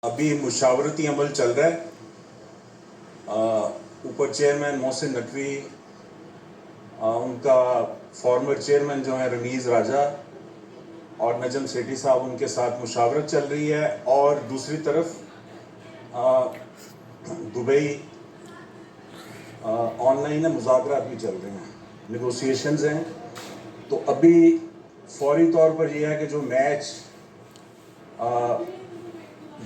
अभी मुशावरती अमल चल रहा है। ऊपर चेयरमैन मोहसिन नकवी, उनका फॉर्मर चेयरमैन जो है रमीज़ राजा और नजम सेठी साहब, उनके साथ मुशावरत चल रही है। और दूसरी तरफ दुबई ऑनलाइन मुज़ाकरात भी चल रहे हैं, नेगोशिएशंस हैं। तो अभी फौरी तौर पर यह है कि जो मैच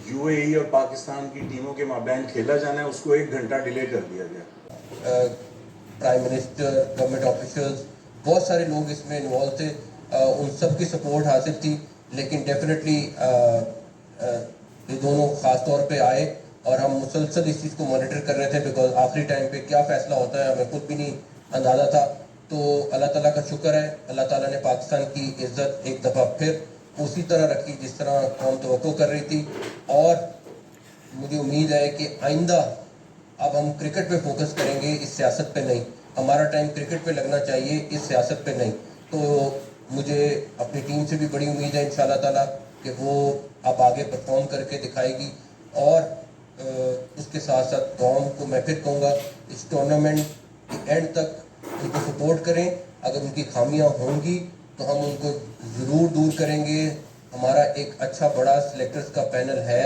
यूएई और पाकिस्तान की टीमों के माबैन खेला जाना है, उसको 1 घंटा डिले कर दिया गया। प्राइम मिनिस्टर, गवर्नमेंट ऑफिशियल्स, बहुत सारे लोग इसमें इन्वॉल्व थे। उन सब की सपोर्ट हासिल थी, लेकिन डेफिनेटली ये दोनों ख़ास तौर पे आए और हम मुसलसल इस चीज़ को मॉनिटर कर रहे थे, बिकॉज आखिरी टाइम पे क्या फ़ैसला होता है हमें खुद भी नहीं अंदाज़ा था। तो अल्लाह ताला का शुक्र है, अल्लाह ताला ने पाकिस्तान की इज़्ज़त एक दफ़ा फिर उसी तरह रखी जिस तरह कौम तवक्को कर रही थी। और मुझे उम्मीद है कि आइंदा अब हम क्रिकेट पे फोकस करेंगे, इस सियासत पे नहीं। हमारा टाइम क्रिकेट पे लगना चाहिए, इस सियासत पे नहीं। तो मुझे अपनी टीम से भी बड़ी उम्मीद है इंशाल्लाह ताला कि वो अब आगे परफॉर्म करके दिखाएगी। और उसके साथ साथ कौम को मैं फिर कहूँगा, इस टूर्नामेंट के एंड तक उनको सपोर्ट करें। अगर उनकी खामियां होंगी तो हम उनको ज़रूर दूर करेंगे। हमारा एक अच्छा बड़ा सिलेक्टर्स का पैनल है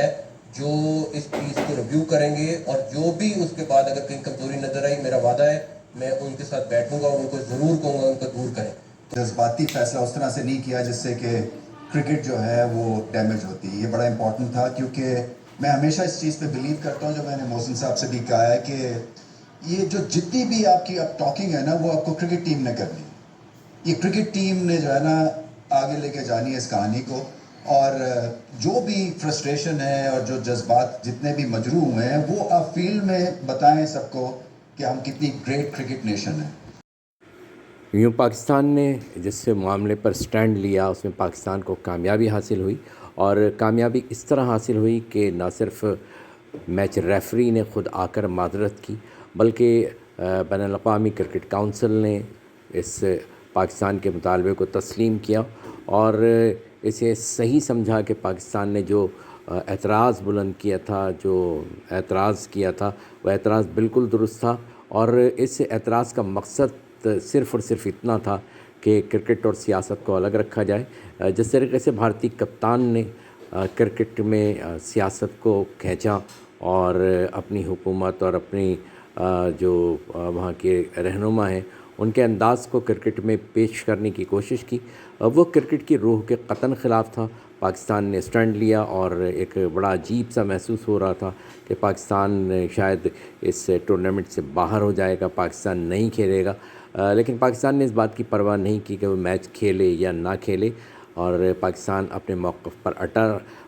जो इस चीज़ को रिव्यू करेंगे, और जो भी उसके बाद अगर कहीं कमजोरी नजर आई, मेरा वादा है मैं उनके साथ बैठूंगा और उनको ज़रूर कहूँगा उनको दूर करें। जज्बाती फैसला उस तरह से नहीं किया जिससे कि क्रिकेट जो है वो डैमेज होती है। ये बड़ा इंपॉर्टेंट था, क्योंकि मैं हमेशा इस चीज़ पे बिलीव करता हूँ, जो मैंने मोहसिन साहब से भी कहा है कि ये जो जितनी भी आपकी अब टॉकिंग है ना, वो आपको क्रिकेट टीम ने करनी है। ये क्रिकेट टीम ने जो है ना आगे लेके जानी है इस कहानी को। और जो भी फ्रस्ट्रेशन है और जो जज्बात जितने भी मजरू हुए हैं, वो आप फील्ड में बताएं सबको कि हम कितनी ग्रेट क्रिकेट नेशन है। यूँ पाकिस्तान ने जिस मामले पर स्टैंड लिया, उसमें पाकिस्तान को कामयाबी हासिल हुई। और कामयाबी इस तरह हासिल हुई कि ना सिर्फ मैच रेफरी ने ख़ुद आकर माजरत की, बल्कि बैनुल-अक़वामी क्रिकेट काउंसिल ने इस पाकिस्तान के मुतालबे को तस्लीम किया और इसे सही समझा कि पाकिस्तान ने जो एतराज़ बुलंद किया था, जो एतराज़ किया था, वह एतराज़ बिल्कुल दुरुस्त था। और इस एतराज़ का मकसद सिर्फ़ और सिर्फ इतना था कि क्रिकेट और सियासत को अलग रखा जाए। जिस तरीके से भारतीय कप्तान ने क्रिकेट में सियासत को खींचा और अपनी हुकूमत और अपनी जो वहाँ के रहनुमा हैं, उनके अंदाज़ को क्रिकेट में पेश करने की कोशिश की, वो क्रिकेट की रूह के क़तन ख़िलाफ़ था। पाकिस्तान ने स्टैंड लिया और एक बड़ा अजीब सा महसूस हो रहा था कि पाकिस्तान शायद इस टूर्नामेंट से बाहर हो जाएगा, पाकिस्तान नहीं खेलेगा। लेकिन पाकिस्तान ने इस बात की परवाह नहीं की कि वो मैच खेले या ना खेले, और पाकिस्तान अपने मौक़िफ़ पर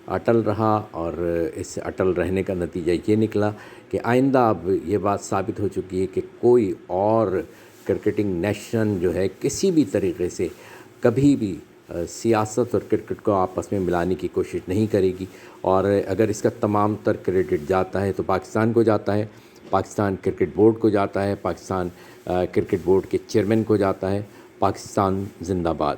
अटल रहा। और इस अटल रहने का नतीजा ये निकला कि आइंदा अब ये बात साबित हो चुकी है कि कोई और क्रिकेटिंग नेशन जो है किसी भी तरीक़े से कभी भी सियासत और क्रिकेट को आपस में मिलाने की कोशिश नहीं करेगी। और अगर इसका तमाम तर क्रेडिट जाता है तो पाकिस्तान को जाता है, पाकिस्तान क्रिकेट बोर्ड को जाता है, पाकिस्तान क्रिकेट बोर्ड के चेयरमैन को जाता है। पाकिस्तान जिंदाबाद।